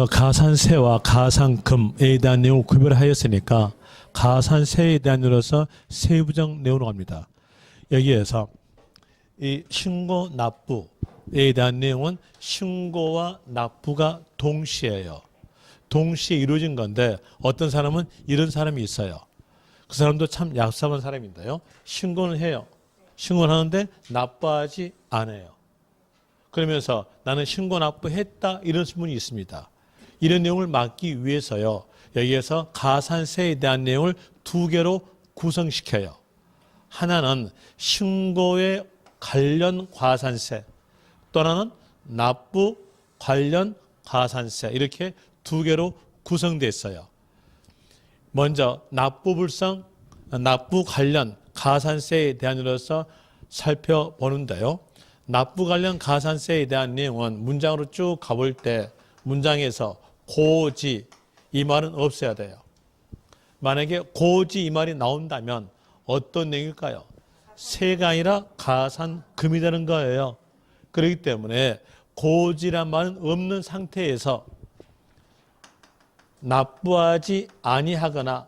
가산세와 가산금에 대한 내용을 구별하였으니까 가산세에 대한 내용으로서 세부적 내용으로 갑니다. 여기에서 이 신고 납부에 대한 내용은 신고와 납부가 동시에요. 동시에 이루어진 건데 어떤 사람은 이런 사람이 있어요. 그 사람도 참 얍삽한 사람인데요. 신고는 해요. 신고는 하는데 납부하지 않아요. 그러면서 나는 신고 납부했다 이런 분이 있습니다. 이런 내용을 막기 위해서요. 여기에서 가산세에 대한 내용을 두 개로 구성시켜요. 하나는 신고에 관련 가산세, 또 하나는 납부 관련 가산세 이렇게 두 개로 구성되어 있어요. 먼저 납부 관련 가산세에 대한으로서 살펴보는데요. 납부 관련 가산세에 대한 내용은 문장으로 쭉 가볼 때 문장에서 고지 이 말은 없어야 돼요. 만약에 고지 이 말이 나온다면 어떤 내용일까요? 세가 아니라 가산금이 되는 거예요. 그렇기 때문에 고지란 말은 없는 상태에서 납부하지 아니하거나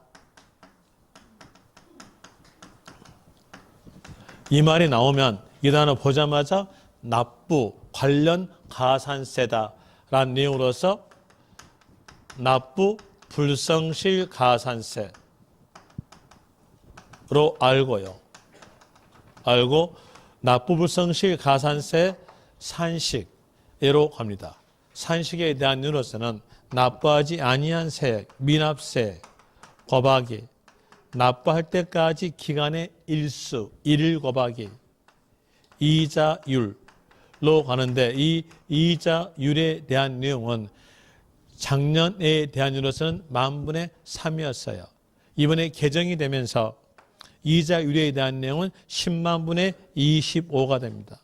이 말이 나오면 이 단어 보자마자 납부 관련 가산세다라는 내용으로서 납부 불성실 가산세로 알고 납부 불성실 가산세 산식으로 갑니다. 산식에 대한 내용으로서는 납부하지 아니한 세액, 미납세, 곱하기 납부할 때까지 기간의 일수, 일일 곱하기 이자율로 가는데 이 이자율에 대한 내용은 작년에 대한 으로서는 10,000분의 3이었어요. 이번에 개정이 되면서 이자율에 대한 내용은 100,000분의 25가 됩니다.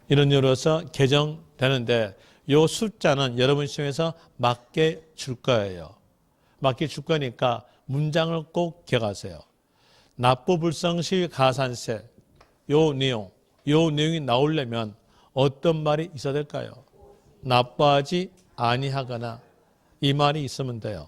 이런 이유로서 개정되는데 이 숫자는 여러분 시험에서 맞게 줄 거예요. 맞게 줄 거니까 문장을 꼭 기억하세요. 납부 불성실 가산세 요 내용이 나오려면 어떤 말이 있어야 될까요? 납부하지 아니하거나 이 말이 있으면 돼요.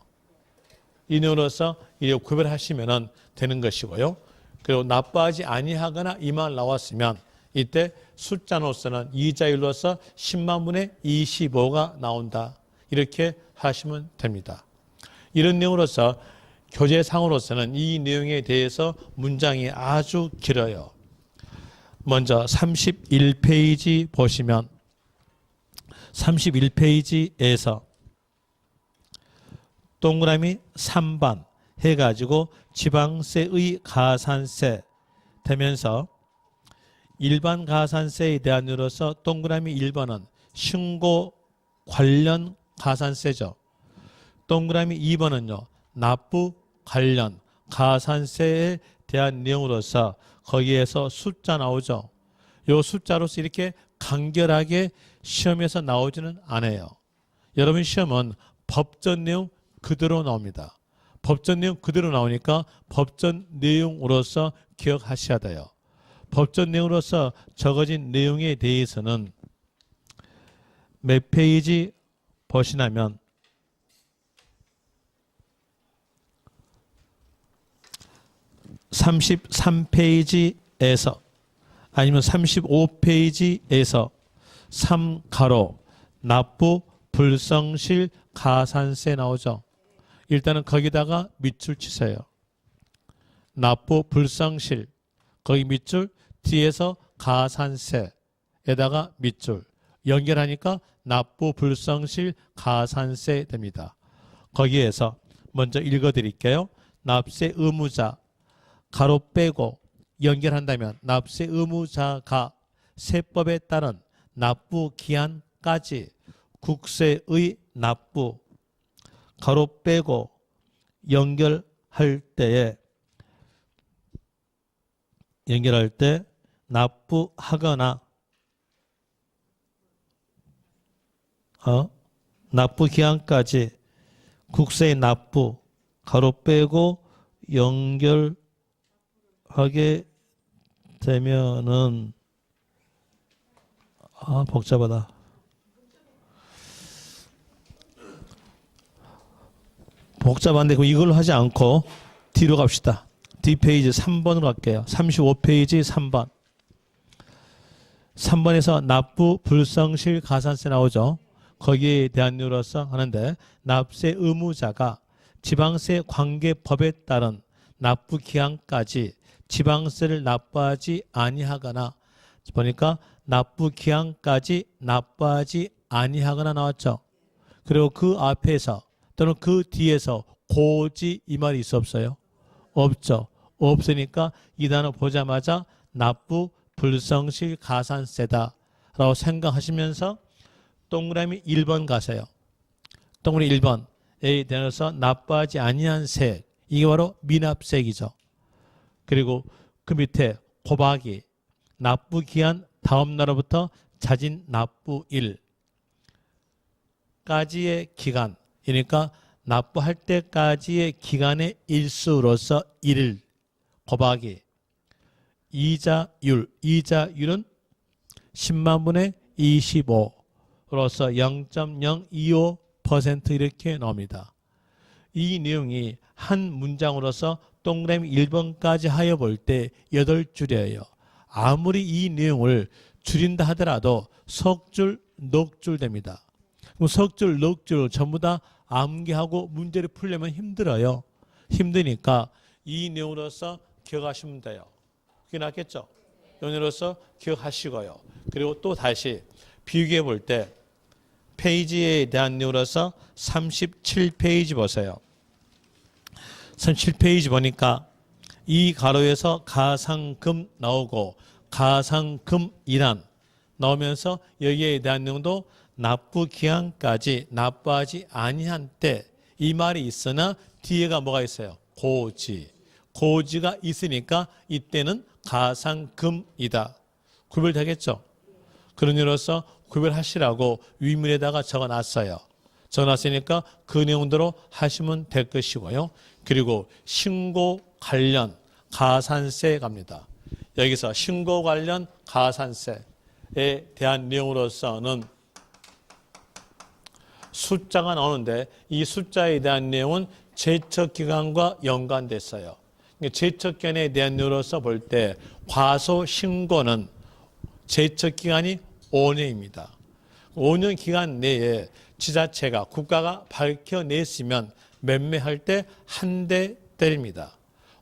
이 내용으로서 이를 구별하시면 되는 것이고요. 그리고 납부하지 아니하거나 이 말 나왔으면 이때 숫자로서는 이자율로서 100,000분의 25가 나온다. 이렇게 하시면 됩니다. 이런 내용으로서 교재상으로서는 이 내용에 대해서 문장이 아주 길어요. 먼저 31페이지 보시면 31페이지에서 동그라미 3번 해가지고 지방세의 가산세 되면서 일반 가산세에 대한 으로서 동그라미 1번은 신고 관련 가산세죠. 동그라미 2번은요. 납부 관련 가산세에 대한 내용으로서 거기에서 숫자 나오죠. 이 숫자로서 이렇게 간결하게 시험에서 나오지는 않아요. 여러분 시험은 법전 내용 그대로 나옵니다. 법전 내용 그대로 나오니까 법전 내용으로서 기억하셔야 돼요. 법전 내용으로서 적어진 내용에 대해서는 몇 페이지 보시냐면 33페이지에서 아니면 35페이지에서 3가로 납부 불성실 가산세 나오죠. 일단은 거기다가 밑줄 치세요. 납부 불성실 거기 밑줄 뒤에서 가산세에다가 밑줄 연결하니까 납부 불성실 가산세 됩니다. 거기에서 먼저 읽어드릴게요. 납세 의무자 가로 빼고 연결한다면 납세 의무자가 세법에 따른 납부 기한까지 국세의 납부 가로 빼고 연결할 때 납부하거나 납부 기한까지 국세의 납부 가로 빼고 연결하게 되면은 복잡하다. 복잡한데 그럼 이걸로 하지 않고 뒤로 갑시다. 뒷페이지 3번으로 갈게요. 35페이지 3번. 3번에서 납부 불성실 가산세 나오죠. 거기에 대한 이유로서 하는데 납세 의무자가 지방세 관계법에 따른 납부 기한까지 지방세를 납부하지 아니하거나 보니까 납부 기한까지 납부하지 아니하거나 나왔죠. 그리고 그 앞에서 또는 그 뒤에서 고지 이 말이 있어 없어요? 없죠. 없으니까 이 단어 보자마자 납부 불성실 가산세다라고 생각하시면서 동그라미 1번 가세요. 동그라미 1번에 대해서 납부하지 아니한 세액, 이게 바로 미납세액이죠. 그리고 그 밑에 곱하기 납부기한 다음 날로부터 자진 납부일까지의 기간, 그러니까 납부할 때까지의 기간의 일수로서 1일 곱하기 이자율은 10만 분의 25로서 0.025% 이렇게 나옵니다. 이 내용이 한 문장으로서 동그라미 1번까지 하여 볼 때 8줄이에요. 아무리 이 내용을 줄인다 하더라도 석줄, 넉줄 됩니다. 그럼 석줄, 넉줄 전부 다 암기하고 문제를 풀려면 힘들어요. 힘드니까 이 내용으로서 기억하시면 돼요. 그게 낫겠죠? 연유로서 기억하시고요. 그리고 또 다시 비교해 볼 때 페이지에 대한 내용으로서 37페이지 보세요. 37페이지 보니까 이 가로에서 가상금 나오고 가상금이란 나오면서 여기에 대한 내용도 납부 기한까지 납부하지 아니한 때 이 말이 있으나 뒤에가 뭐가 있어요? 고지가 있으니까 이때는 가상금이다. 구별되겠죠? 그런 이유로서 구별하시라고 위문에다가 적어놨어요. 적어놨으니까 그 내용대로 하시면 될 것이고요. 그리고 신고 관련 가산세 갑니다. 여기서 신고 관련 가산세에 대한 내용으로서는 숫자가 나오는데 이 숫자에 대한 내용은 제척기간과 연관됐어요. 제척기간에 대한 내용으로서 볼 때 과소신고는 제척기간이 5년입니다. 5년 기간 내에 지자체가 국가가 밝혀냈으면 매매할 때 한 대 때립니다.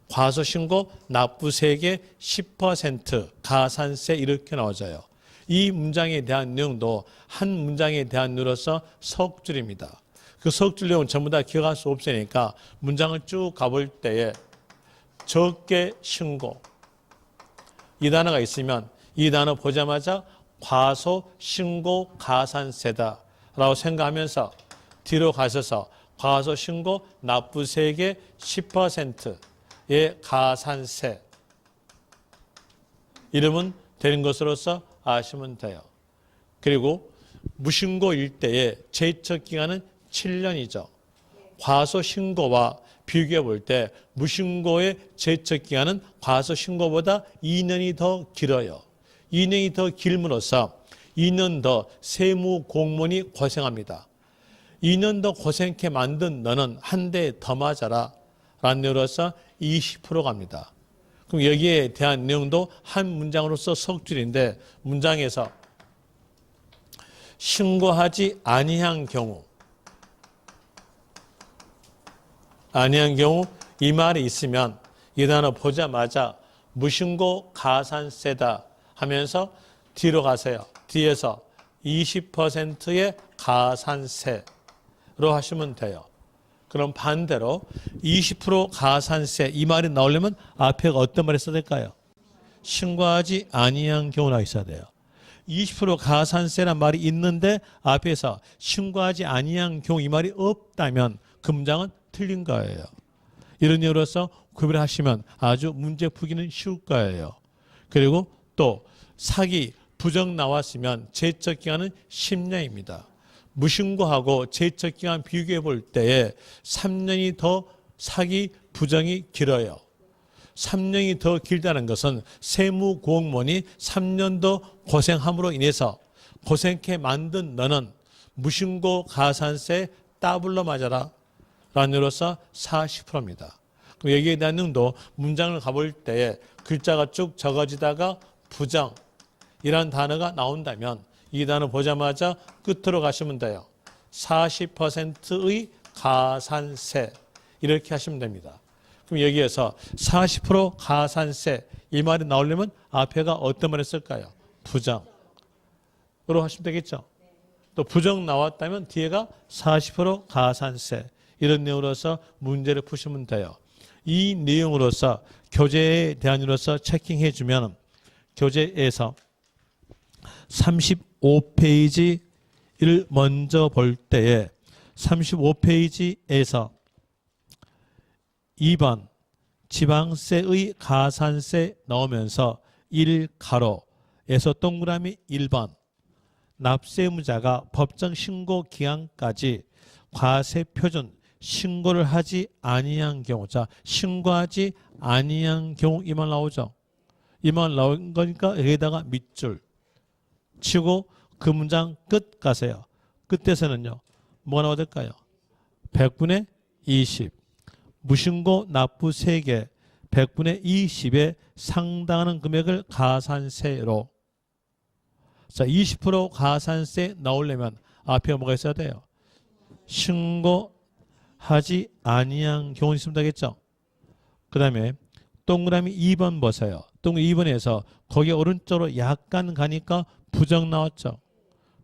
과소신고 납부세액의 10% 가산세 이렇게 나와져요. 이 문장에 대한 내용도 한 문장에 대한 내용으로서 석줄입니다. 그 석줄 내용은 전부 다 기억할 수 없으니까 문장을 쭉 가볼 때에 적게 신고 이 단어가 있으면 이 단어 보자마자 과소신고 가산세다 라고 생각하면서 뒤로 가셔서 과소신고 납부세액의 10%의 가산세 이러면 되는 것으로서 아시면 돼요. 그리고 무신고일 때의 제척기간은 7년이죠. 과소신고와 비교해 볼 때 무신고의 제척기간은 과소신고보다 2년이 더 길어요. 2년이 더 길므로써 2년 더 세무공무원이 고생합니다. 2년 더 고생케 만든 너는 한 대 더 맞아라 라는 내용으로서 20% 갑니다. 그럼 여기에 대한 내용도 한 문장으로서 석줄인데 문장에서 신고하지 아니한 경우 이 말이 있으면 이 단어 보자마자 무신고 가산세다 하면서 뒤로 가세요. 뒤에서 20%의 가산세로 하시면 돼요. 그럼 반대로 20% 가산세 이 말이 나오려면 앞에 어떤 말이 써야 될까요? 신고하지 아니한 경우가 있어야 돼요. 20% 가산세란 말이 있는데 앞에서 신고하지 아니한 경우 이 말이 없다면 그 문장은 틀린 거예요. 이런 이유로서 구별하시면 아주 문제 풀기는 쉬울 거예요. 그리고 또 사기 부정 나왔으면 제척기간은 10년입니다. 무신고하고 제척기간 비교해 볼 때에 3년이 더 사기 부정이 길어요. 3년이 더 길다는 것은 세무공무원이 3년 더 고생함으로 인해서 고생케 만든 너는 무신고 가산세 더블로 맞아라 라는으로서 40%입니다. 그럼 여기에 대한 능도 문장을 가볼 때 글자가 쭉 적어지다가 부정이라는 단어가 나온다면 이 단어 보자마자 끝으로 가시면 돼요. 40%의 가산세 이렇게 하시면 됩니다. 그럼 여기에서 40% 가산세 이 말이 나오려면 앞에가 어떤 말을 쓸까요? 부정으로 하시면 되겠죠. 또 부정 나왔다면 뒤에가 40% 가산세 이런 내용으로서 문제를 푸시면 돼요. 이 내용으로서 교재에 대한 이로서 체킹해 주면 교재에서 35페이지를 먼저 볼 때에 35페이지에서 2번 지방세의 가산세 나오면서 1가로에서 동그라미 1번 납세의무자가 법정 신고 기한까지 과세 표준 신고를 하지 아니한 경우, 자 신고하지 아니한 경우 이 말 나오죠. 이 말 나온 거니까 여기다가 밑줄 치고 그 문장 끝 가세요. 끝에서는요 뭐가 나와야 될까요? 100분의 20 무신고 납부 세액의 100분의 20에 상당하는 금액을 가산세로, 자 20% 가산세 나오려면 앞에 뭐가 있어야 돼요? 신고하지 아니한 경우 있으면 되겠죠. 그 다음에 동그라미 2번 보세요. 동그라미 2번에서 거기 오른쪽으로 약간 가니까 부정 나왔죠.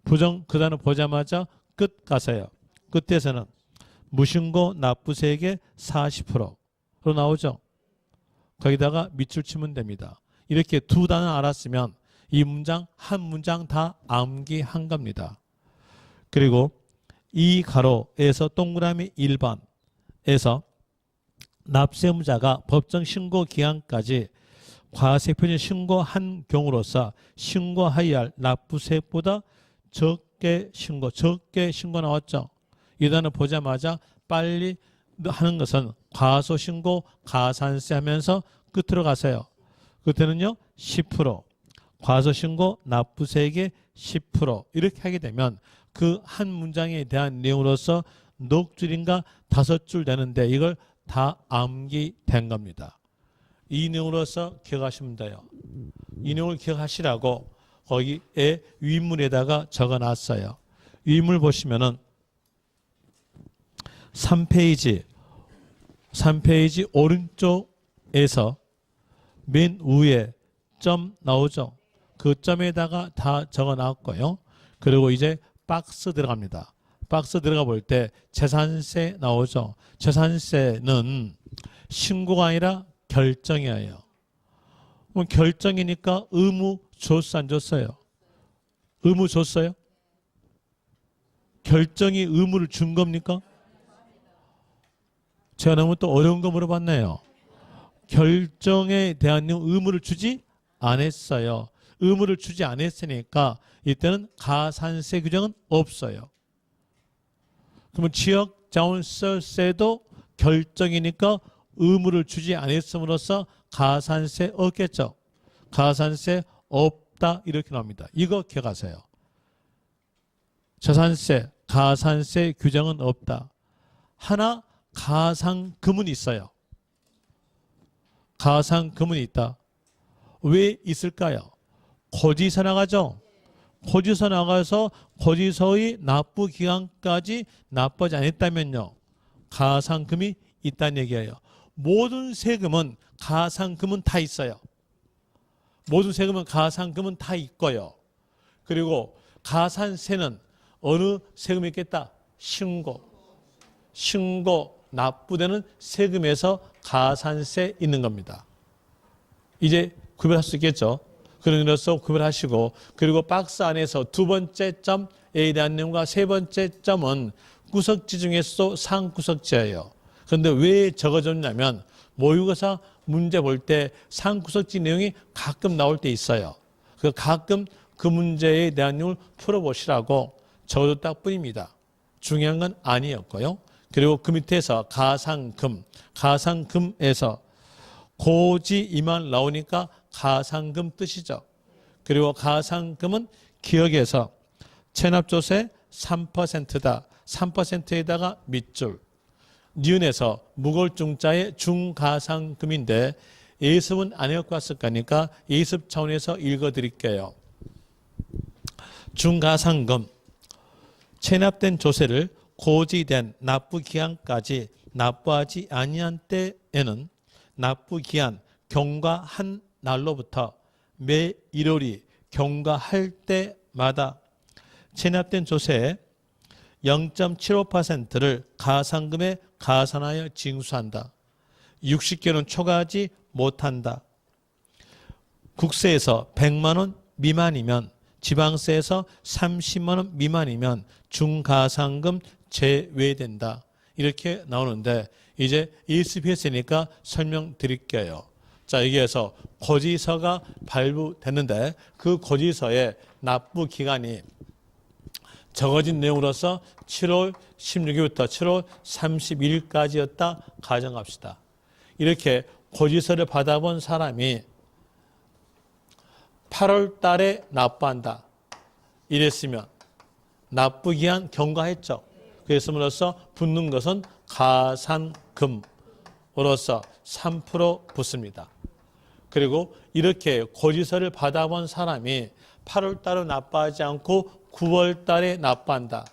부정 그 단어 보자마자 끝 가세요. 끝에서는 무신고 납부세액의 40%로 나오죠. 거기다가 밑줄 치면 됩니다. 이렇게 두 단어 알았으면 이 문장 한 문장 다 암기한 겁니다. 그리고 이 가로에서 동그라미 1번에서 납세의무자가 법정 신고 기한까지 과세 표준 신고한 경우로서 신고하여야 할 납부세액보다 적게 신고 나왔죠. 이 단어 보자마자 빨리 하는 것은 과소신고 가산세 하면서 끝으로 가세요. 그때는요 10% 과소신고 납부세액의 10% 이렇게 하게 되면 그 한 문장에 대한 내용으로서 넉 줄인가 5줄 되는데 이걸 다 암기된 겁니다. 이 내용으로서 기억하시면 돼요. 이 내용을 기억하시라고 거기에 윗물에다가 적어놨어요. 윗물 보시면은 3페이지 오른쪽에서 맨 위에 점 나오죠. 그 점에다가 다 적어놨고요. 그리고 이제 박스 들어갑니다. 박스 들어가 볼 때 재산세 나오죠. 재산세는 신고가 아니라 결정이에요. 그럼 결정이니까 의무 줬어 안 줬어요? 의무 줬어요? 결정이 의무를 준 겁니까? 제가 너무 또 어려운 거 물어봤네요. 결정에 대한 의무를 주지 않았어요. 의무를 주지 않았으니까 이때는 가산세 규정은 없어요. 그러면 지역자원세도 결정이니까 의무를 주지 않았음으로써 가산세 없겠죠. 가산세 없다 이렇게 나옵니다. 이거 기억하세요. 재산세, 가산세 규정은 없다. 하나 가상금은 있어요. 가상금은 있다. 왜 있을까요? 고지서 나가죠. 고지서 나가서 고지서의 납부 기간까지 납부하지 않았다면요. 가상금이 있다는 얘기예요. 모든 세금은 가상금은 다 있어요. 모든 세금은 가상금은 다 있고요. 그리고 가산세는 어느 세금이 있겠다? 신고 납부되는 세금에서 가산세 있는 겁니다. 이제 구별할 수 있겠죠. 그런 의미로서 구별하시고, 그리고 박스 안에서 두 번째 점에 대한 내용과 세 번째 점은 구석지 중에서도 상구석지예요. 그런데 왜 적어졌냐면 모의고사 문제 볼 때 상구석지 내용이 가끔 나올 때 있어요. 그 가끔 그 문제에 대한 내용을 풀어보시라고 적어뒀다 뿐입니다. 중요한 건 아니었고요. 그리고 그 밑에서 가상금에서 고지 이만 나오니까 가상금 뜻이죠. 그리고 가상금은 기억에서 체납조세 3%다. 3%에다가 밑줄. 니은에서 무거울 중자의 중가상금인데 예습은 안 해갖고 거니까 예습 차원에서 읽어드릴게요. 중가상금, 체납된 조세를 고지된 납부기한까지 납부하지 아니한 때에는 납부기한 경과한 날로부터 매 1월이 경과할 때마다 체납된 조세의 0.75%를 가상금에 가산하여 징수한다. 60개월은 초과하지 못한다. 국세에서 100만 원 미만이면, 지방세에서 30만 원 미만이면 중가상금 제외된다. 이렇게 나오는데 이제 예습했으니까 설명드릴게요. 자, 여기에서 고지서가 발부됐는데 그 고지서의 납부 기간이 적어진 내용으로서 7월 16일부터 7월 31일까지였다 가정합시다. 이렇게 고지서를 받아본 사람이 8월 달에 납부한다. 이랬으면 납부기한 경과했죠. 그랬음으로써 붙는 것은 가산금으로서 3% 붙습니다. 그리고 이렇게 고지서를 받아본 사람이 8월 달에 납부하지 않고 9월 달에 납부한다.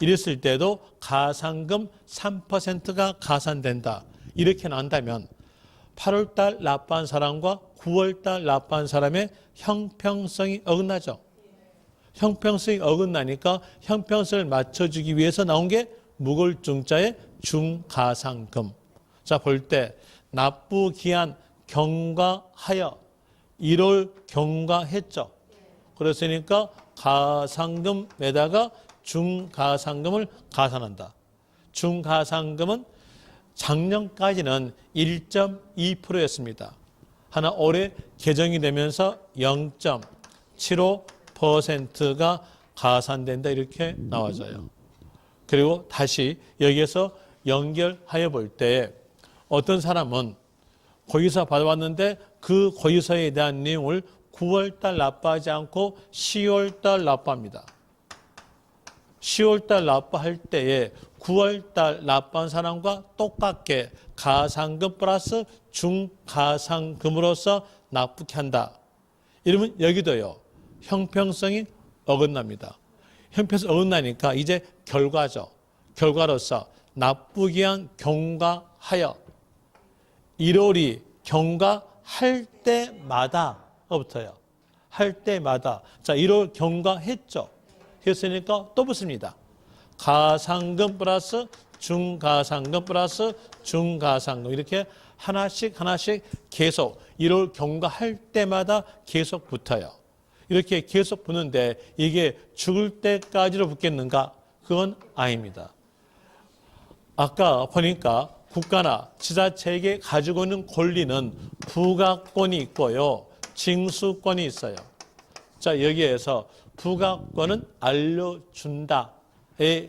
이랬을 때도 가산금 3%가 가산된다. 이렇게 난다면 8월 달 납부한 사람과 9월 달 납부한 사람의 형평성이 어긋나죠. 형평성이 어긋나니까 형평성을 맞춰주기 위해서 나온 게 무거울 중자의 중가상금. 자, 볼 때 납부기한 경과하여 1월 경과했죠. 그랬으니까 가상금에다가 중가상금을 가산한다. 중가상금은 작년까지는 1.2%였습니다. 하나 올해 개정이 되면서 0.75%가 가산된다 이렇게 나와져요. 그리고 다시 여기에서 연결하여 볼 때 어떤 사람은 고지서 받아왔는데 그 고지서에 대한 내용을 9월달 납부하지 않고 10월달 납부합니다. 10월달 납부할 때에 9월달 납부한 사람과 똑같게 가상금 플러스 중가상금으로서 납부케 한다. 이러면 여기도요. 형평성이 어긋납니다. 형평성이 어긋나니까 이제 결과죠. 결과로서 납부기한 경과하여 1월이 경과할 때마다 부터요. 할 때마다. 자, 1월 경과했죠. 했으니까 또 붙습니다. 가상금 플러스 중가상금 플러스 중가상금 이렇게 하나씩 계속 1월 경과할 때마다 계속 붙어요. 이렇게 계속 붙는데 이게 죽을 때까지로 붙겠는가? 그건 아닙니다. 아까 보니까 국가나 지자체에게 가지고 있는 권리는 부가권이 있고요. 징수권이 있어요. 자, 여기에서 부가권은 알려준다에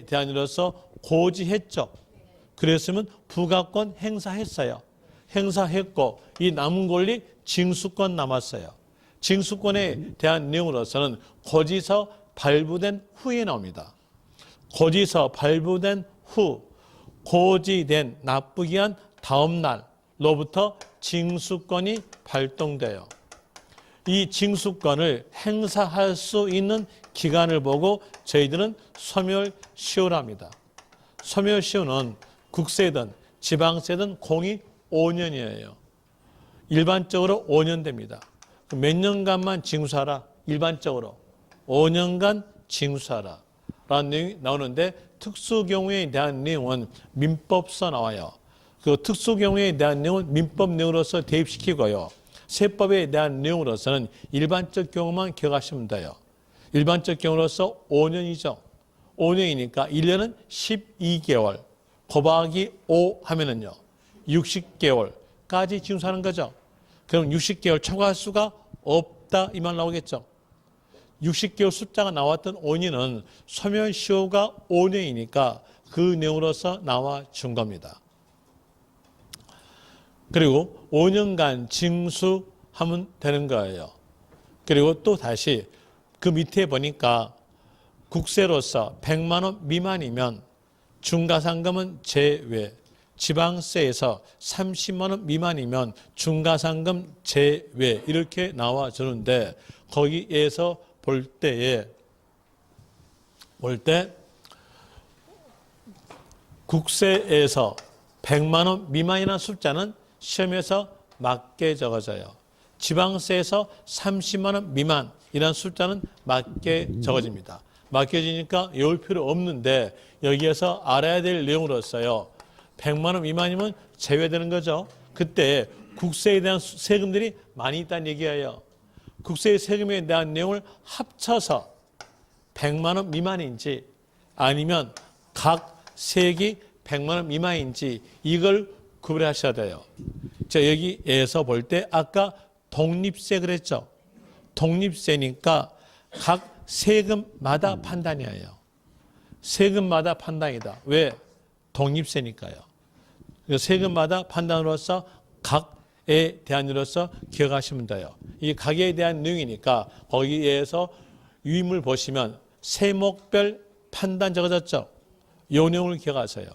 대한 이로서 고지했죠. 그랬으면 부가권 행사했어요. 행사했고 이 남은 권리 징수권 남았어요. 징수권에 대한 내용으로서는 고지서 발부된 후에 나옵니다. 고지서 발부된 후 고지된 납부기한 다음 날로부터 징수권이 발동돼요. 이 징수권을 행사할 수 있는 기간을 보고 저희들은 소멸시효를 합니다. 소멸시효는 국세든 지방세든 공이 5년이에요. 일반적으로 5년 됩니다. 몇 년간만 징수하라. 일반적으로 5년간 징수하라 라는 내용이 나오는데 특수경우에 대한 내용은 민법서 나와요. 그 특수경우에 대한 내용은 민법 내용으로서 대입시키고요. 세법에 대한 내용으로서는 일반적 경우만 기억하시면 돼요. 일반적 경우로서 5년이죠. 5년이니까 1년은 12개월, 곱하기 5 하면은요. 60개월까지 징수하는 거죠. 그럼 60개월 초과할 수가 없다 이 말 나오겠죠. 60개월 숫자가 나왔던 5년은 소멸시효가 5년이니까 그 내용으로서 나와 준 겁니다. 그리고 5년간 징수하면 되는 거예요. 그리고 또 다시 그 밑에 보니까 국세로서 100만 원 미만이면 중가상금은 제외. 지방세에서 30만 원 미만이면 중과상금 제외 이렇게 나와주는데 거기에서 볼 때 국세에서 100만 원 미만이라는 숫자는 시험에서 맞게 적어져요. 지방세에서 30만 원 미만이라는 숫자는 맞게 적어집니다. 맡겨지니까 외울 필요 없는데 여기에서 알아야 될 내용으로서요. 100만 원 미만이면 제외되는 거죠. 그때 국세에 대한 세금들이 많이 있다는 얘기예요. 국세의 세금에 대한 내용을 합쳐서 100만 원 미만인지 아니면 각 세액이 100만 원 미만인지 이걸 구별하셔야 돼요. 자, 여기에서 볼 때 아까 독립세 그랬죠. 독립세니까 각 세금마다 판단이에요. 세금마다 판단이다. 왜? 독립세니까요. 세금마다 판단으로서 각에 대한 일로서 기억하시면 돼요. 이 각에 대한 내용이니까 거기에서 유의물 보시면 세목별 판단 적어졌죠. 이 내용을 기억하세요.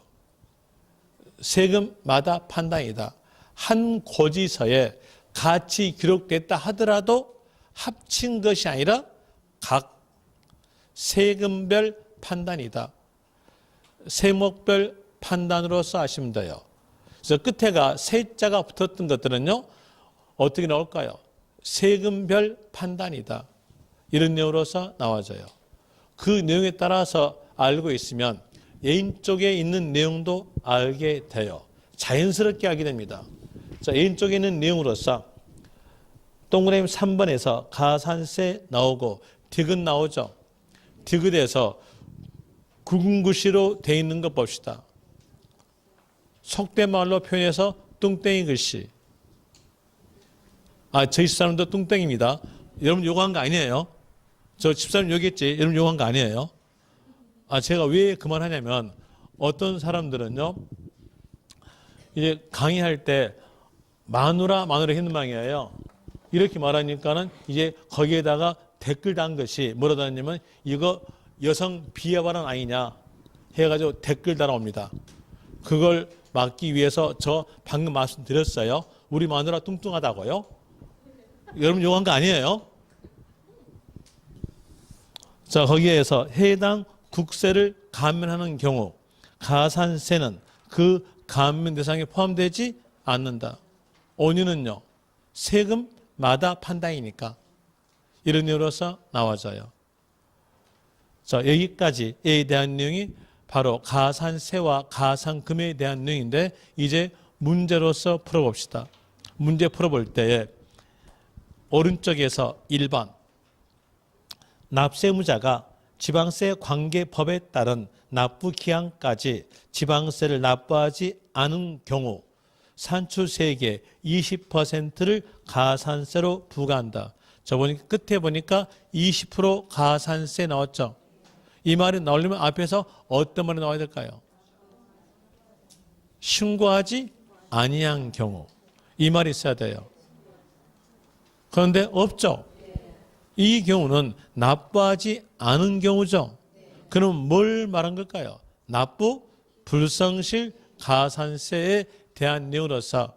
세금마다 판단이다. 한 고지서에 같이 기록됐다 하더라도 합친 것이 아니라 각 세금별 판단이다. 세목별 판단으로서 하시면 돼요. 그래서 끝에가 세자가 붙었던 것들은요. 어떻게 나올까요? 세금별 판단이다. 이런 내용으로서 나와져요. 그 내용에 따라서 알고 있으면 예인 쪽에 있는 내용도 알게 돼요. 자연스럽게 알게 됩니다. 자, 예인 쪽에 있는 내용으로서 동그라미 3번에서 가산세 나오고 디귿 나오죠. 디귿에서 굵은 글씨로 되어 있는 거 봅시다. 속된 말로 표현해서 뚱땡이 글씨. 저희 집사람도 뚱땡입니다. 여러분 요구한 거 아니에요. 저 집사람 요구했지. 여러분 요구한 거 아니에요. 제가 왜 그 말 하냐면 어떤 사람들은요. 이제 강의할 때 마누라 했는 방이에요. 이렇게 말하니까는 이제 거기에다가 댓글 단 것이 뭐라 다냐면 이거 여성 비하 발언 아니냐 해가지고 댓글 달아옵니다. 그걸 막기 위해서 저 방금 말씀드렸어요. 우리 마누라 뚱뚱하다고요? 여러분 요구한 거 아니에요? 자, 거기에서 해당 국세를 감면하는 경우 가산세는 그 감면 대상에 포함되지 않는다. 원인은요. 세금마다 판단이니까 이런 이유로서 나와져요. 자, 여기까지에 대한 내용이 바로 가산세와 가산금에 대한 내용인데 이제 문제로서 풀어봅시다. 문제 풀어볼 때에 오른쪽에서 1번 납세무자가 지방세 관계법에 따른 납부 기한까지 지방세를 납부하지 않은 경우 산출세액의 20%를 가산세로 부과한다. 끝에 보니까 20% 가산세 나왔죠. 이 말이 나오려면 앞에서 어떤 말이 나와야 될까요? 신고하지 아니한 경우. 이 말이 있어야 돼요. 그런데 없죠. 이 경우는 납부하지 않은 경우죠. 그럼 뭘 말한 걸까요? 납부 불성실 가산세에 대한 내용으로서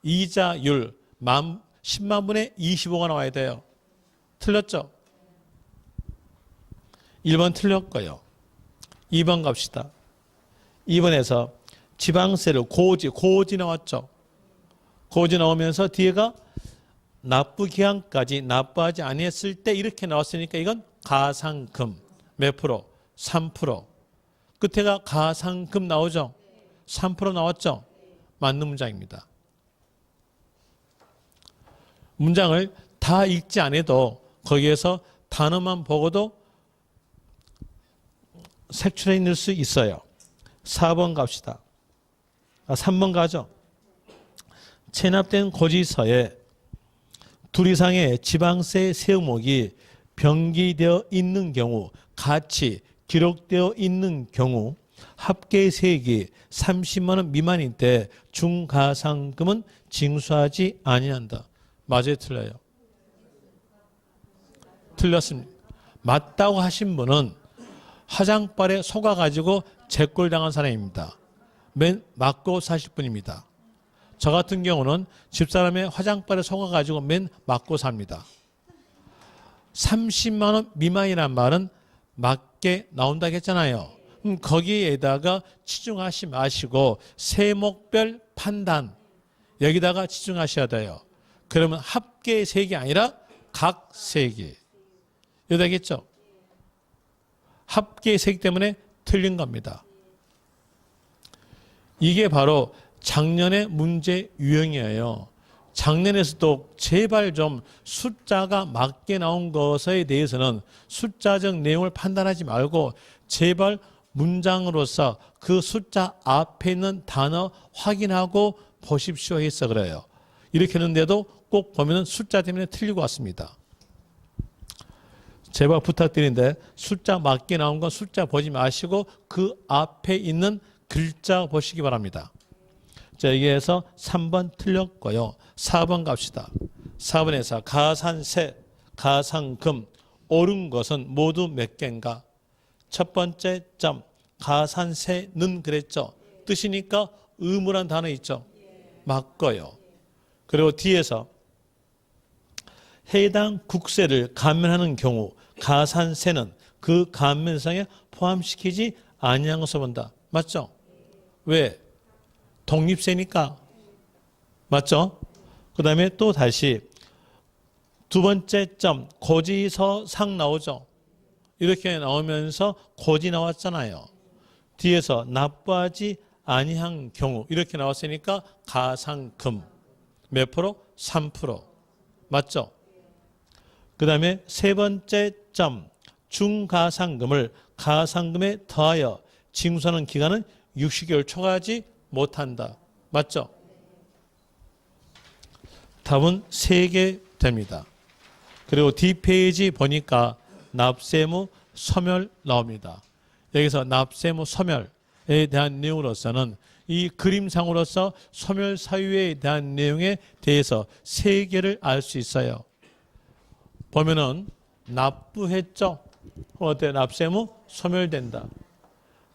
이자율 10만 분의 25가 나와야 돼요. 틀렸죠? 1번 틀렸고요. 2번 갑시다. 2번에서 지방세를 고지 나왔죠. 고지 나오면서 뒤에가 납부 기한까지 납부하지 아니했을 때 이렇게 나왔으니까 이건 가산금 몇 프로? 3%. 끝에가 가산금 나오죠. 3% 나왔죠. 맞는 문장입니다. 문장을 다 읽지 않아도 거기에서 단어만 보고도 색출해 넣을 수 있어요. 4번 갑시다. 3번 가죠. 체납된 고지서에 둘 이상의 지방세 세목이 병기되어 있는 경우 같이 기록되어 있는 경우 합계 세액이 30만 원 미만일 때 중가상금은 징수하지 아니한다. 맞아요, 틀려요? 틀렸습니다. 맞다고 하신 분은 화장발에 속아가지고 재꼴당한 사람입니다. 맨 맞고 사실 분입니다. 저 같은 경우는 집사람의 화장발에 속아가지고 맨 맞고 삽니다. 30만 원 미만이란 말은 맞게 나온다고 했잖아요. 거기에다가 치중하지 마시고 세목별 판단 여기다가 치중하셔야 돼요. 그러면 합계 세개 아니라 각 세개. 여기다겠죠? 합계 세개 때문에 틀린 겁니다. 이게 바로 작년의 문제 유형이에요. 작년에서도 제발 좀 숫자가 맞게 나온 것에 대해서는 숫자적 내용을 판단하지 말고 제발 문장으로서 그 숫자 앞에 있는 단어 확인하고 보십시오 해서 그래요. 이렇게 했는데도 꼭 보면 숫자 때문에 틀리고 왔습니다. 제발 부탁드리는데 숫자 맞게 나온 건 숫자 보지 마시고 그 앞에 있는 글자 보시기 바랍니다. 자, 여기에서 3번 틀렸고요. 4번 갑시다. 4번에서 가산세, 가산금 옳은 것은 모두 몇 개인가? 첫 번째 점 가산세는 그랬죠. 뜻이니까 의무란 단어 있죠. 맞고요. 그리고 뒤에서 해당 국세를 감면하는 경우 가산세는 그 감면상에 포함시키지 아니한 것을 본다. 맞죠? 왜? 독립세니까. 맞죠? 그 다음에 또 다시 두 번째 점 고지서상 나오죠. 이렇게 나오면서 고지 나왔잖아요. 뒤에서 납부하지 아니한 경우 이렇게 나왔으니까 가산금 몇 프로? 3%. 맞죠? 그 다음에 세 번째 점 중가산금을 가산금에 더하여 징수하는 기간은 60개월 초과하지 못한다. 맞죠? 답은 3개 됩니다. 그리고 뒷페이지 보니까 납세무 소멸 나옵니다. 여기서 납세무 소멸에 대한 내용으로서는 이 그림상으로서 소멸 사유에 대한 내용에 대해서 3개를 알 수 있어요. 보면은 납부했죠. 어때? 납세무 소멸된다.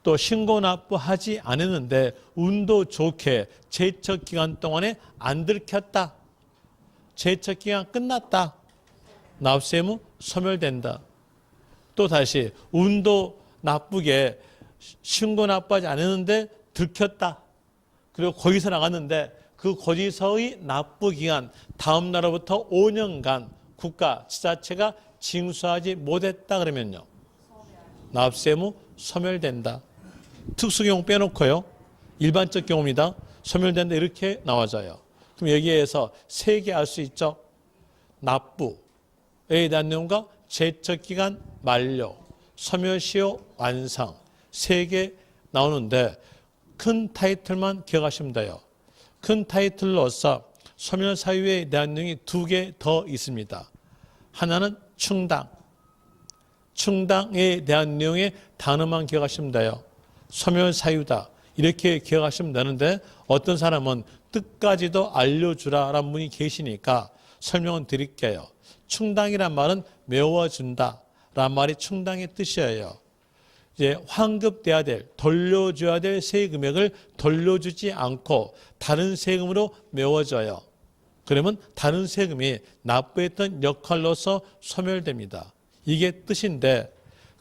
또 신고 납부하지 않았는데 운도 좋게 제척 기간 동안에 안 들켰다. 제척 기간 끝났다. 납세무 소멸된다. 또 다시 운도 나쁘게 신고 납부하지 않았는데 들켰다. 그리고 고지서 나갔는데 그 고지서의 납부 기간 다음 날로부터 5년간 국가 지자체가 징수하지 못했다 그러면요. 납세무 소멸된다. 특수경우 빼놓고요. 일반적 경우입니다. 소멸된다 이렇게 나와져요. 그럼 여기에서 3개 알 수 있죠. 납부에 대한 내용과 제척기간 만료, 소멸시효 완성 3개 나오는데 큰 타이틀만 기억하시면 돼요. 큰 타이틀로서 소멸 사유에 대한 내용이 2개 더 있습니다. 하나는 충당. 충당에 대한 내용의 단어만 기억하시면 돼요. 소멸 사유다. 이렇게 기억하시면 되는데 어떤 사람은 뜻까지도 알려주라라는 분이 계시니까 설명을 드릴게요. 충당이란 말은 메워준다 라는 말이 충당의 뜻이에요. 이제 환급돼야 될, 돌려줘야 될 세금액을 돌려주지 않고 다른 세금으로 메워줘요. 그러면 다른 세금이 납부했던 역할로서 소멸됩니다. 이게 뜻인데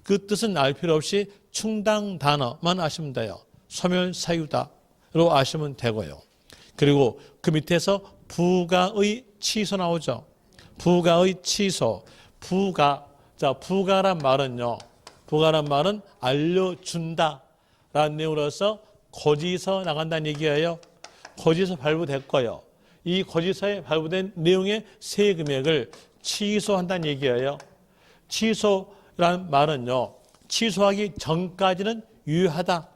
그 뜻은 알 필요 없이 충당 단어만 아시면 돼요. 소멸 사유다로 아시면 되고요. 그리고 그 밑에서 부가의 취소 나오죠. 부가의 취소. 부가란 말은요. 부가란 말은 알려준다라는 내용으로서 고지서 나간다는 얘기예요. 고지서 발부됐고요. 이 고지서에 발부된 내용의 세금액을 취소한다는 얘기예요. 취소란 말은요. 취소하기 전까지는 유효하다.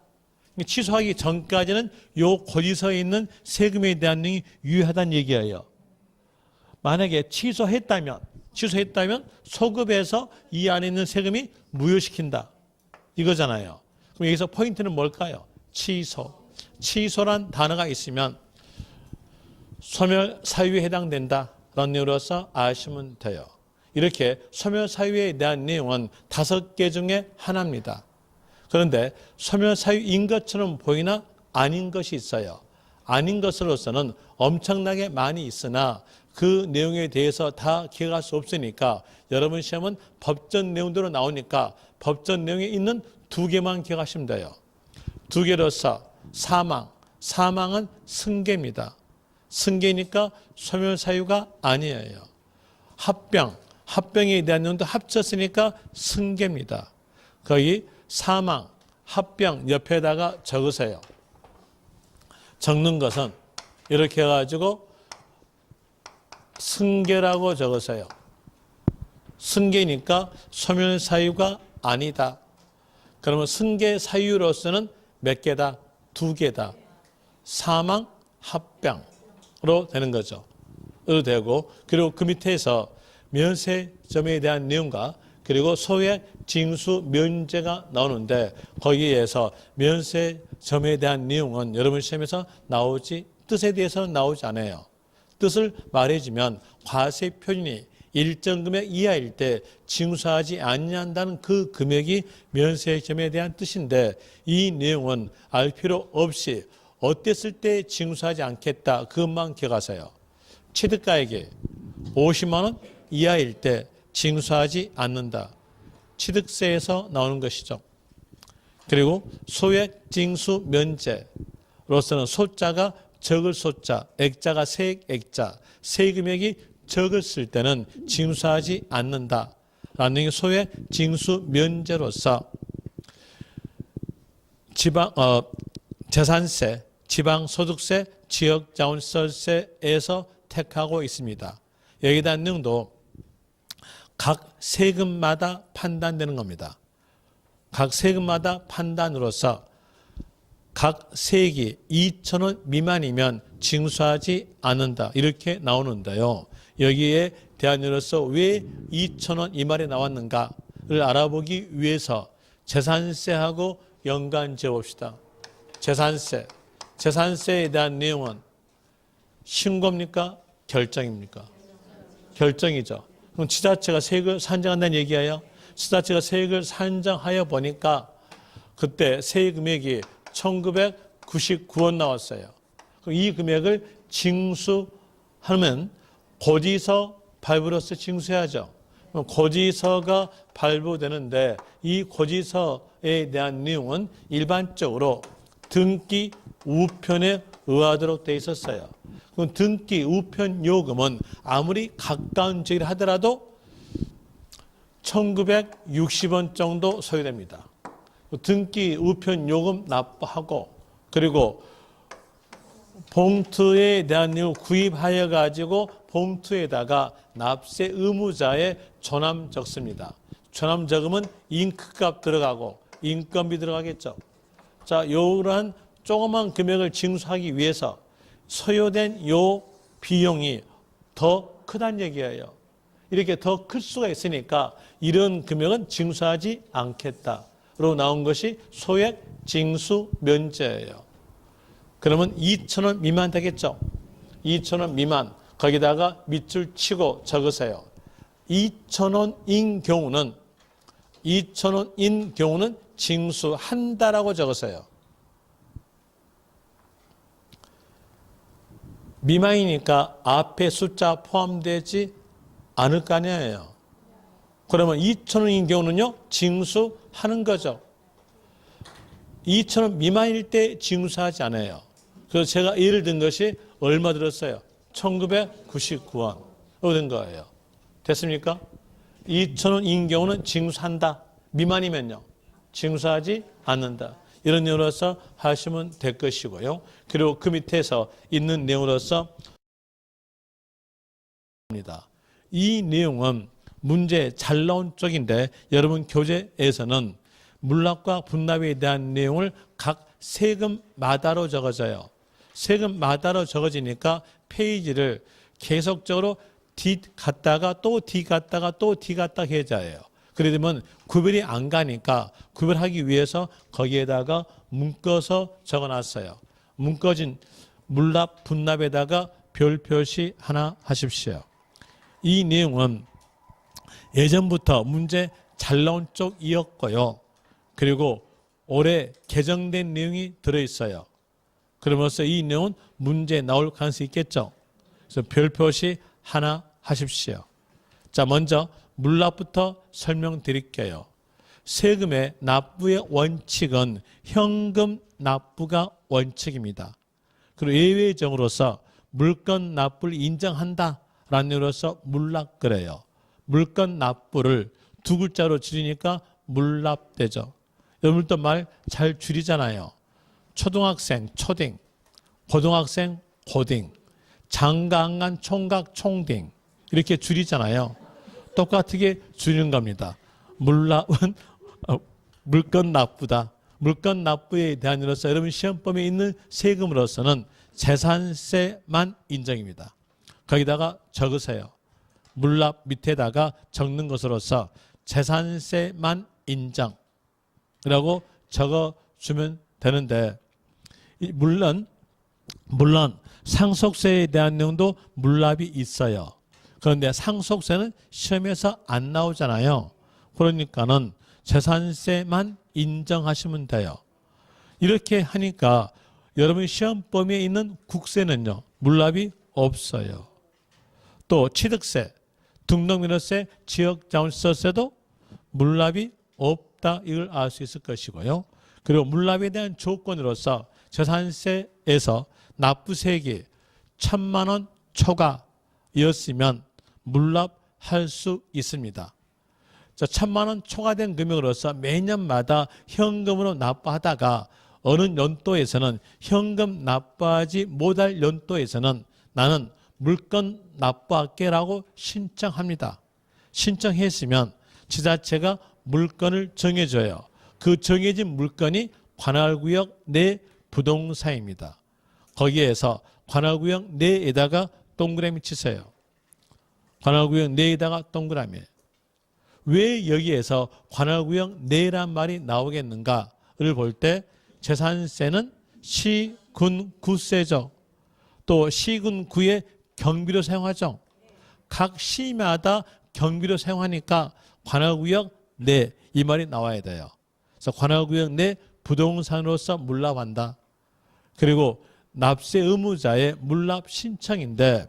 취소하기 전까지는 요 고지서에 있는 세금에 대한 내용이 유효하다는 얘기예요. 만약에 취소했다면 소급해서 이 안에 있는 세금이 무효시킨다. 이거잖아요. 그럼 여기서 포인트는 뭘까요? 취소. 취소란 단어가 있으면 소멸 사유에 해당된다라는 내용으로서 아시면 돼요. 이렇게 소멸 사유에 대한 내용은 5개 중에 하나입니다. 그런데 소멸 사유인 것처럼 보이나 아닌 것이 있어요. 아닌 것으로서는 엄청나게 많이 있으나 그 내용에 대해서 다 기억할 수 없으니까 여러분 시험은 법전 내용대로 나오니까 법전 내용에 있는 2개만 기억하시면 돼요. 2개로서 사망, 사망은 승계입니다. 승계니까 소멸사유가 아니에요. 합병, 합병에 대한 내용도 합쳤으니까 승계입니다. 거기 사망, 합병 옆에다가 적으세요. 적는 것은 이렇게 해가지고 승계라고 적으세요. 승계니까 소멸사유가 아니다. 그러면 승계 사유로서는 몇 개다? 2개다. 사망, 합병으로 되는 거죠. 으로 되고, 그리고 그 밑에서 면세점에 대한 내용과 그리고 소액 징수 면제가 나오는데 거기에서 면세점에 대한 내용은 여러분 시험에서 나오지, 뜻에 대해서는 나오지 않아요. 뜻을 말해주면 과세 표준이 일정 금액 이하일 때 징수하지 않는다는 그 금액이 면세점에 대한 뜻인데 이 내용은 알 필요 없이 어땠을 때 징수하지 않겠다 그것만 기억하세요. 취득가액이 50만 원 이하일 때 징수하지 않는다. 취득세에서 나오는 것이죠. 그리고 소액 징수 면제로서는 소자가 적을 소자, 액자가 세액 액자, 세금액이 적었을 때는 징수하지 않는다라는 게 소액 징수 면제로서 재산세, 지방소득세, 지역자원세에서 택하고 있습니다. 여기에 대한 내용도 각 세금마다 판단되는 겁니다. 각 세금마다 판단으로서 각 세액이 2,000원 미만이면 징수하지 않는다. 이렇게 나오는데요. 여기에 대한으로서 왜 2,000원 이 말이 나왔는가를 알아보기 위해서 재산세하고 연관 지어봅시다. 재산세. 재산세에 대한 내용은 신고입니까? 결정입니까? 결정이죠. 그럼 지자체가 세액을 산정한다는 얘기예요. 지자체가 세액을 산정하여 보니까 그때 세액 금액이 1999원 나왔어요. 그럼 이 금액을 징수하면 고지서 발부로서 징수해야죠. 그럼 고지서가 발부되는데 이 고지서에 대한 내용은 일반적으로 등기 우편에 의하도록 되어 있었어요. 그럼 등기 우편 요금은 아무리 가까운 지역이라 하더라도 1960원 정도 소요됩니다. 등기 우편 요금 납부하고 그리고 봉투에 대한 내용 구입하여 가지고 봉투에다가 납세 의무자의 조남 적습니다. 조남 적으면 잉크값 들어가고 인건비 들어가겠죠. 자, 요러한 조그만 금액을 징수하기 위해서 소요된 요 비용이 더 크다는 얘기예요. 이렇게 더 클 수가 있으니까 이런 금액은 징수하지 않겠다로 나온 것이 소액 징수 면제예요. 그러면 2,000원 미만 되겠죠. 2,000원 미만 거기다가 밑줄 치고 적으세요. 2,000원인 경우는 징수한다라고 적으세요. 미만이니까 앞에 숫자 포함되지 않을 거 아니에요. 그러면 2,000원인 경우는요, 징수하는 거죠. 2,000원 미만일 때 징수하지 않아요. 그래서 제가 예를 든 것이 얼마 들었어요? 1999원. 된 거예요. 됐습니까? 2,000원인 경우는 징수한다. 미만이면요, 징수하지 않는다. 이런 내용으로서 하시면 될 것이고요. 그리고 그 밑에서 있는 내용으로서 이 내용은 문제 잘 나온 쪽인데 여러분 교재에서는 물납과 분납에 대한 내용을 각 세금마다로 적어져요. 세금마다로 적어지니까 페이지를 계속적으로 뒤 갔다가 또 뒤 갔다가 또 뒤 갔다가 해줘요. 그러면 구별이 안 가니까 구별하기 위해서 거기에다가 묶어서 적어놨어요. 묶어진 물납, 분납에다가 별 표시 하나 하십시오. 이 내용은 예전부터 문제 잘 나온 쪽이었고요. 그리고 올해 개정된 내용이 들어있어요. 그러면서 이 내용은 문제에 나올 가능성이 있겠죠. 그래서 별표시 하나 하십시오. 자, 먼저 물납부터 설명드릴게요. 세금의 납부의 원칙은 현금 납부가 원칙입니다. 그리고 예외적으로서 물건 납부를 인정한다라는 의미로서 물납 그래요. 물건 납부를 두 글자로 줄이니까 물납되죠. 여러분도 말 잘 줄이잖아요. 초등학생 초딩, 고등학생 고딩, 장강간 총각 총딩 이렇게 줄이잖아요. 똑같게 줄이는 겁니다. 물납은 물건 납부다. 물건 납부에 대한 일로서 여러분 시험범위에 있는 세금으로서는 재산세만 인정입니다. 거기다가 적으세요. 물납 밑에다가 적는 것으로서 재산세만 인정이라고 적어주면 되는데, 물론 상속세에 대한 내용도 물납이 있어요. 그런데 상속세는 시험에서 안 나오잖아요. 그러니까는 재산세만 인정하시면 돼요. 이렇게 하니까 여러분 시험 범위에 있는 국세는요, 물납이 없어요. 또 취득세, 등록민호세, 지역자원시설세도 물납이 없다, 이걸 알 수 있을 것이고요. 그리고 물납에 대한 조건으로서 재산세에서 납부세액이 1,000만 원 초과였으면 물납할 수 있습니다. 자, 1,000만 원 초과된 금액으로서 매년마다 현금으로 납부하다가 어느 연도에서는 현금 납부하지 못할 연도에서는 나는 물건 납부할게라고 신청합니다. 신청했으면 지자체가 물건을 정해줘요. 그 정해진 물건이 관할구역 내 부동산입니다. 거기에서 관할구역 내에다가 동그라미 치세요. 관할구역 내에다가 동그라미. 왜 여기에서 관할구역 내란 말이 나오겠는가를 볼 때 재산세는 시, 군, 구세죠. 또 시, 군, 구에 경비로 사용하죠. 각 시마다 경비로 사용하니까 관할구역 내, 이 말이 나와야 돼요. 그래서 관할구역 내 부동산으로서 물납한다. 그리고 납세 의무자의 물납 신청인데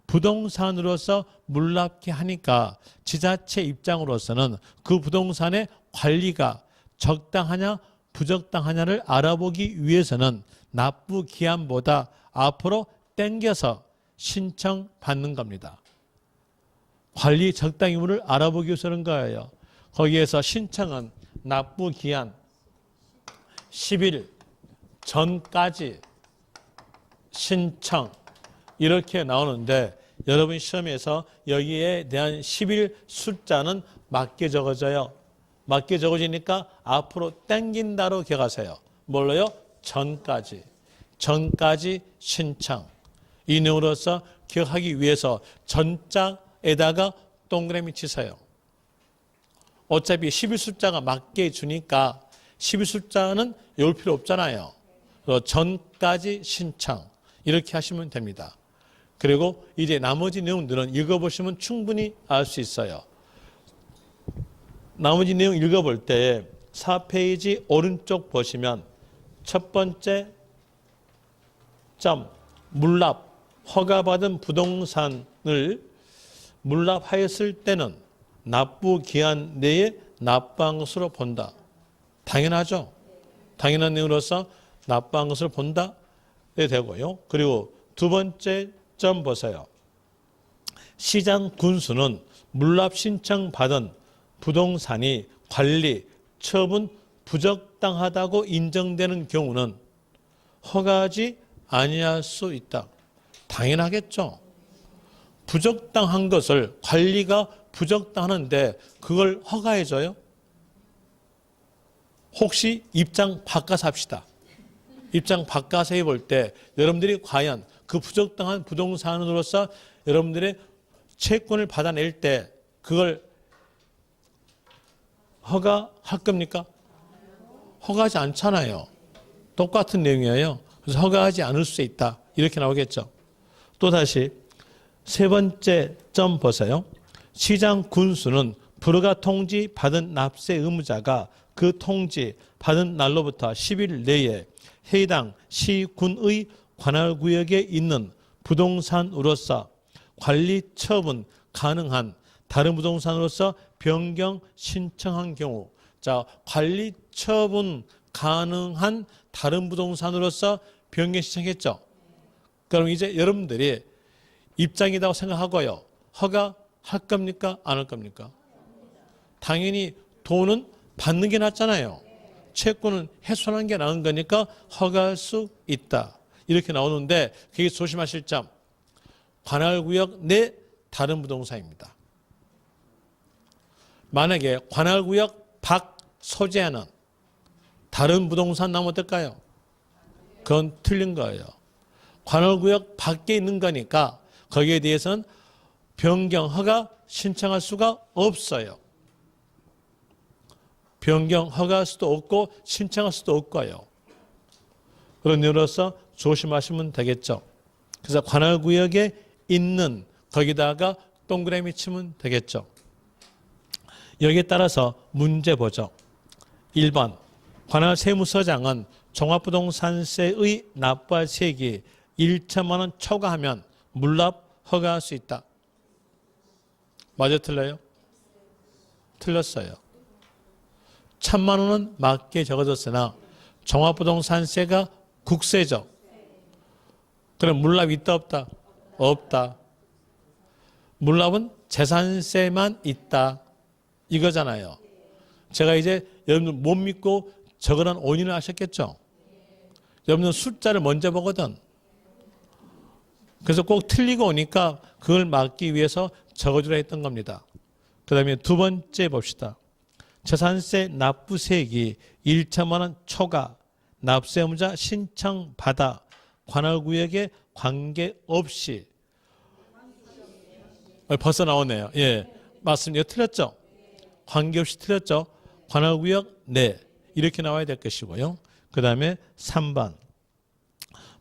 부동산으로서 물납케 하니까 지자체 입장으로서는 그 부동산의 관리가 적당하냐 부적당하냐를 알아보기 위해서는 납부 기한보다 앞으로 당겨서 신청받는 겁니다. 관리 적당 의무를 알아보기 위해서 그런 거예요. 거기에서 신청은 납부 기한 10일 전까지 신청 이렇게 나오는데 여러분 시험에서 여기에 대한 10일 숫자는 맞게 적어져요. 맞게 적어지니까 앞으로 당긴다로 기억하세요. 뭘로요? 전까지. 전까지 신청. 이 내용으로서 기억하기 위해서 전자에다가 동그라미 치세요. 어차피 10일 숫자가 맞게 주니까 10일 숫자는 외울 필요 없잖아요. 전까지 신청. 이렇게 하시면 됩니다. 그리고 이제 나머지 내용들은 읽어보시면 충분히 알 수 있어요. 나머지 내용 읽어볼 때 4페이지 오른쪽 보시면 첫 번째 점, 물납, 허가받은 부동산을 물납하였을 때는 납부 기한 내에 납부한 것으로 본다. 당연하죠. 당연한 내용으로서 납부한 것을 본다 되고요. 그리고 두 번째 점 보세요. 시장 군수는 물납 신청 받은 부동산이 관리, 처분 부적당하다고 인정되는 경우는 허가하지 아니할 수 있다. 당연하겠죠. 부적당한 것을 관리가 부적당하는데 그걸 허가해줘요? 혹시 입장 바꿔서 합시다. 입장 바꿔서 해볼 때 여러분들이 과연 그 부적당한 부동산으로서 여러분들의 채권을 받아낼 때 그걸 허가할 겁니까? 허가하지 않잖아요. 똑같은 내용이에요. 그래서 허가하지 않을 수 있다. 이렇게 나오겠죠. 또다시 세 번째 점 보세요. 시장 군수는 불허가 통지 받은 납세 의무자가 그 통지 받은 날로부터 10일 내에 해당 시군의 관할구역에 있는 부동산으로서 관리 처분 가능한 다른 부동산으로서 변경 신청한 경우, 자, 관리 처분 가능한 다른 부동산으로서 변경 신청했죠. 그럼 이제 여러분들이 입장이라고 생각하고요. 허가할 겁니까? 안 할 겁니까? 당연히 돈은 받는 게 낫잖아요. 채권은 훼손하는 게 나은 거니까 허가할 수 있다. 이렇게 나오는데 그게 조심하실 점. 관할구역 내 다른 부동산입니다. 만약에 관할구역 밖 소재하는 다른 부동산 나오면 어떨까요? 그건 틀린 거예요. 관할구역 밖에 있는 거니까 거기에 대해서는 변경 허가 신청할 수가 없어요. 변경 허가할 수도 없고 신청할 수도 없고요. 그런 이유로서 조심하시면 되겠죠. 그래서 관할구역에 있는 거기다가 동그라미 치면 되겠죠. 여기에 따라서 문제 보죠. 1번 관할 세무서장은 종합부동산세의 납부할 세액이 1천만 원 초과하면 물납 허가할 수 있다. 맞아 틀려요? 틀렸어요. 1,000만 원은 맞게 적어졌으나 종합부동산세가 국세죠. 그럼 물납 있다 없다? 없다. 물납은 재산세만 있다. 이거잖아요. 제가 이제 여러분들 못 믿고 적으란 원인을 아셨겠죠? 여러분들 숫자를 먼저 보거든. 그래서 꼭 틀리고 오니까 그걸 막기 위해서 적어주라 했던 겁니다. 그 다음에 두 번째 봅시다. 재산세 납부세액이 1천만 원 초과 납세 의무자 신청받아 관할구역에 관계없이 벌써 나오네요. 예, 맞습니다. 틀렸죠? 관계없이 틀렸죠? 관할구역 내 이렇게 나와야 될 것이고요. 그 다음에 3번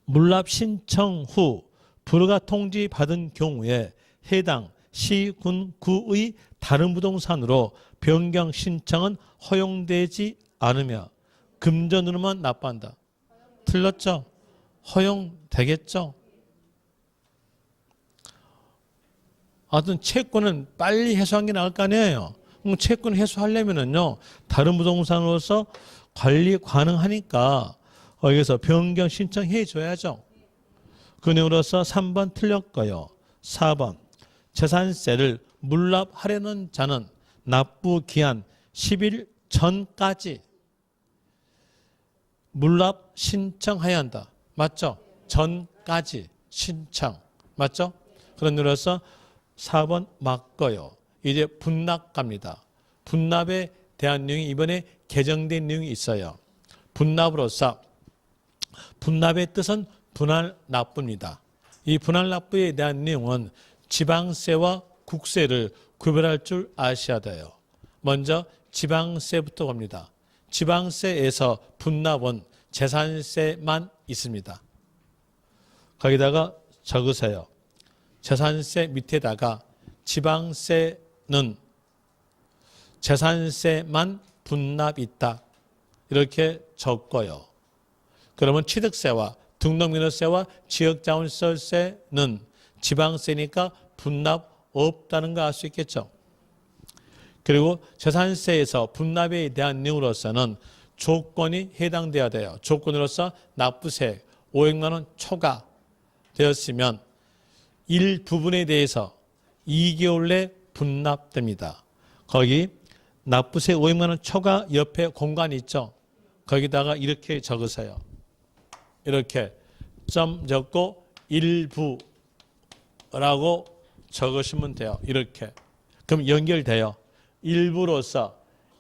물납 신청 후 불허가 통지 받은 경우에 해당 시, 군, 구의 다른 부동산으로 변경 신청은 허용되지 않으며 금전으로만 납부한다. 틀렸죠? 허용되겠죠? 하여튼 채권은 빨리 해소한 게 나을 거 아니에요. 그럼 채권 해소하려면은요, 다른 부동산으로서 관리 가능하니까 여기서 변경 신청해 줘야죠. 그 내용으로서 3번 틀렸고요. 4번 재산세를 물납하려는 자는 납부 기한 10일 전까지 물납 신청해야 한다. 맞죠? 전까지 신청. 맞죠? 그런 의미로서 4번 맞고요. 이제 분납 갑니다. 분납에 대한 내용이 이번에 개정된 내용이 있어요. 분납으로서 분납의 뜻은 분할 납부입니다. 이 분할 납부에 대한 내용은 지방세와 국세를 구별할 줄 아셔야 돼요. 먼저 지방세부터 봅니다. 지방세에서 분납은 재산세만 있습니다. 거기다가 적으세요. 재산세 밑에다가 지방세는 재산세만 분납 있다. 이렇게 적고요. 그러면 취득세와 등록민호세와 지역자원세는 지방세니까 분납 없다는 거 알 수 있겠죠. 그리고 재산세에서 분납에 대한 내용으로서는 조건이 해당돼야 돼요. 조건으로서 납부세 500만 원 초과 되었으면 일부분에 대해서 2개월 내 분납됩니다. 거기 납부세 500만 원 초과 옆에 공간이 있죠. 거기다가 이렇게 적으세요. 이렇게 점 적고 일부라고 적으시면 돼요. 이렇게. 그럼 연결돼요. 일부로서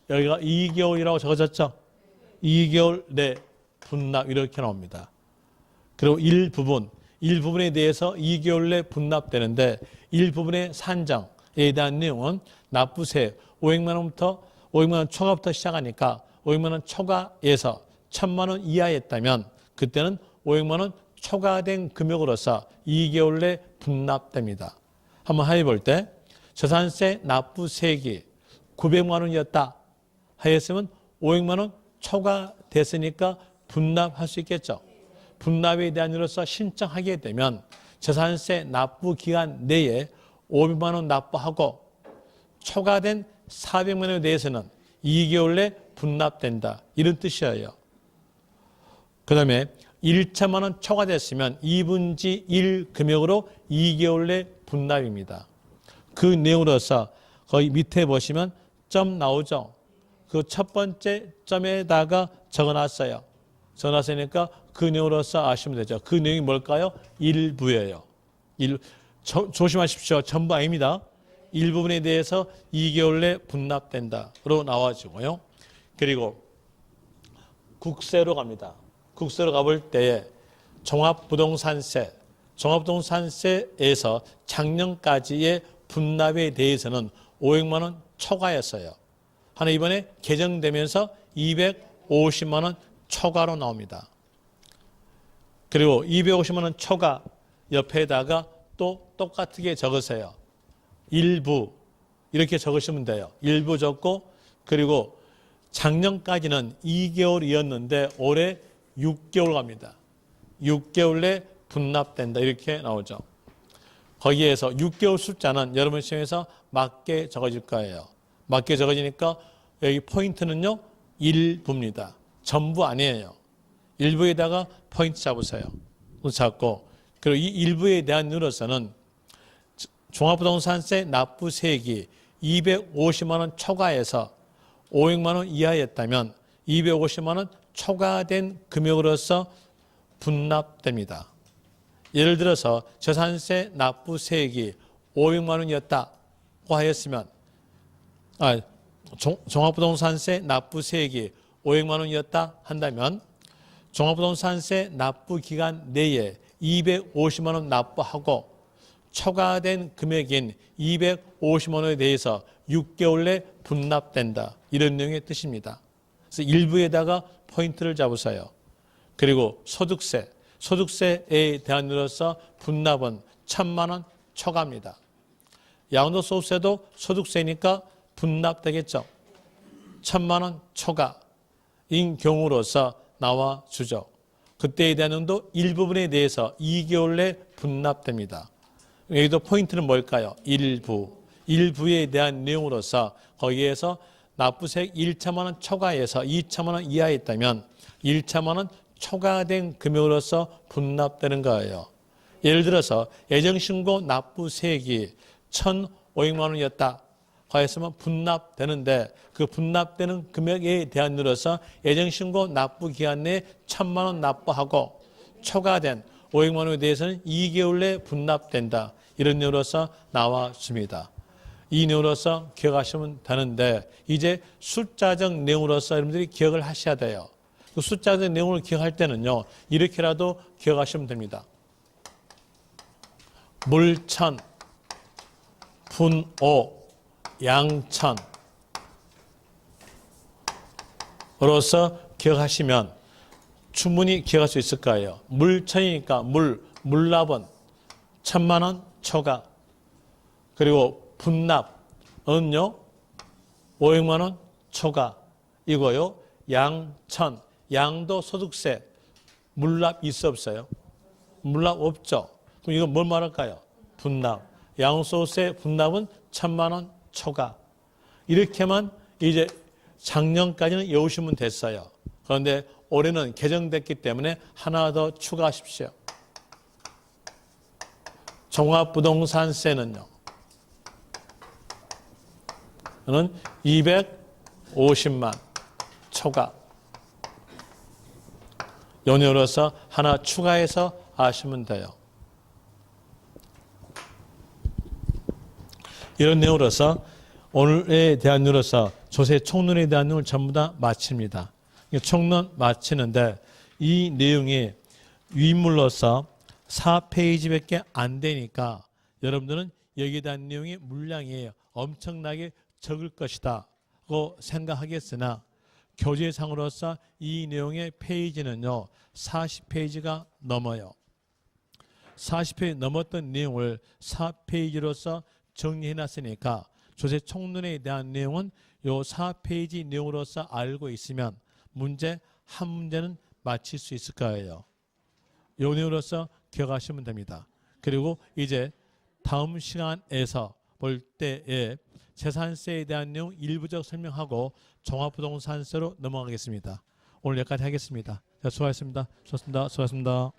여기가 2개월이라고 적어졌죠. 2개월 내 분납 이렇게 나옵니다. 그리고 일부분에 대해서 2개월 내 분납되는데 일부분의 산정에 대한 내용은 납부세 500만 원부터 500만 원 초과부터 시작하니까 500만 원 초과에서 1,000만 원 이하였다면 그때는 500만 원 초과된 금액으로서 2개월 내 분납됩니다. 한번 해볼 때 재산세 납부세액이 900만 원이었다 하였으면 500만 원 초과됐으니까 분납할 수 있겠죠. 분납에 대한 일로서 신청하게 되면 재산세 납부 기간 내에 500만 원 납부하고 초과된 400만 원에 대해서는 2개월 내 분납된다. 이런 뜻이에요. 그 다음에 1천만 원 초과됐으면 2분지 1 금액으로 2개월 내 분납입니다. 그 내용으로서 거기 밑에 보시면 점 나오죠. 그 첫 번째 점에다가 적어놨어요. 적어놨으니까 그 내용으로서 아시면 되죠. 그 내용이 뭘까요? 일부예요. 조심하십시오. 전부 아닙니다. 일부분에 대해서 2개월 내 분납된다로 나와지고요. 그리고 국세로 갑니다. 국세로 가볼 때에 종합부동산세에서 작년까지의 분납에 대해서는 500만 원 초과였어요. 하나 이번에 개정되면서 250만 원 초과로 나옵니다. 그리고 250만 원 초과 옆에다가 또 똑같게 적으세요. 일부 이렇게 적으시면 돼요. 일부 적고 그리고 작년까지는 2개월이었는데 올해 6개월 갑니다. 6개월 내 분납된다 이렇게 나오죠. 거기에서 6개월 숫자는 여러분 시험에서 맞게 적어질 거예요. 맞게 적어지니까 여기 포인트는요. 일부입니다. 전부 아니에요. 일부에다가 포인트 잡으세요. 잡고 그리고 이 일부에 대한 이유로서는 종합부동산세 납부세액이 250만 원 초과해서 500만 원 이하였다면 250만 원 초과된 금액으로서 분납됩니다. 예를 들어서 재산세 납부세액이 500만 원이었다고 하였으면 종합부동산세 납부세액이 500만 원이었다 한다면 종합부동산세 납부기간 내에 250만 원 납부하고 초과된 금액인 250만 원에 대해서 6개월 내 분납된다. 이런 내용의 뜻입니다. 그래서 일부에다가 포인트를 잡으세요. 그리고 소득세에 대한 일로서 분납은 1,000만 원 초과입니다. 양도소득세도 소득세니까 분납되겠죠. 1,000만 원 초과인 경우로서 나와주죠. 그때에 대한 내용도 일부분에 대해서 2개월 내 분납됩니다. 여기도 포인트는 뭘까요? 일부에 대한 내용으로서 거기에서 납부세액 1천만 원 초과해서 2천만 원 이하였다면 1천만 원 초과된 금액으로서 분납되는 거예요. 예를 들어서 예정신고 납부세액이 1,500만 원이었다 하였으면 분납되는데 그 분납되는 금액에 대한 일로서 예정신고 납부기간 내에 1,000만 원 납부하고 초과된 500만 원에 대해서는 2개월 내에 분납된다. 이런 내용으로서 나왔습니다. 이 내용으로서 기억하시면 되는데 이제 숫자적 내용으로서 여러분들이 기억을 하셔야 돼요. 그 숫자적 내용을 기억할 때는요. 이렇게라도 기억하시면 됩니다. 물천, 분오, 양천으로서 기억하시면 충분히 기억할 수 있을 거예요. 물천이니까 물납은 1,000만 원 초과. 그리고 분납은요 500만 원 초과 이거요. 양천, 양도 소득세 물납 있어 없어요? 물납 없죠. 그럼 이거 뭘 말할까요? 분납. 양도소득세 분납은 1,000만 원 초과. 이렇게만 이제 작년까지는 외우시면 됐어요. 그런데 올해는 개정됐기 때문에 하나 더 추가하십시오. 종합부동산세는요. 는 250만 초과. 연료로서 하나 추가해서 아시면 돼요. 이런 내용으로서 오늘에 대한 내용으로서 조세 총론에 대한 내용을 전부 다 마칩니다. 총론 마치는데 이 내용이 위물로서 4페이지밖에 안 되니까 여러분들은 여기에 대한 내용이 물량이 엄청나게 적을 것이다고 생각하겠으나 교재상으로서 이 내용의 페이지는요 40페이지가 넘어요. 40페이지 넘었던 내용을 4페이지로서 정리해놨으니까 조세 총론에 대한 내용은 요 4페이지 내용으로서 알고 있으면 문제 한 문제는 마칠 수 있을 거예요. 요 내용으로서 기억하시면 됩니다. 그리고 이제 다음 시간에서 볼 때에 재산세에 대한 내용 일부적 설명하고 종합부동산세로 넘어가겠습니다. 오늘 여기까지 하겠습니다. 자, 수고하셨습니다. 수고하셨습니다. 수고하셨습니다.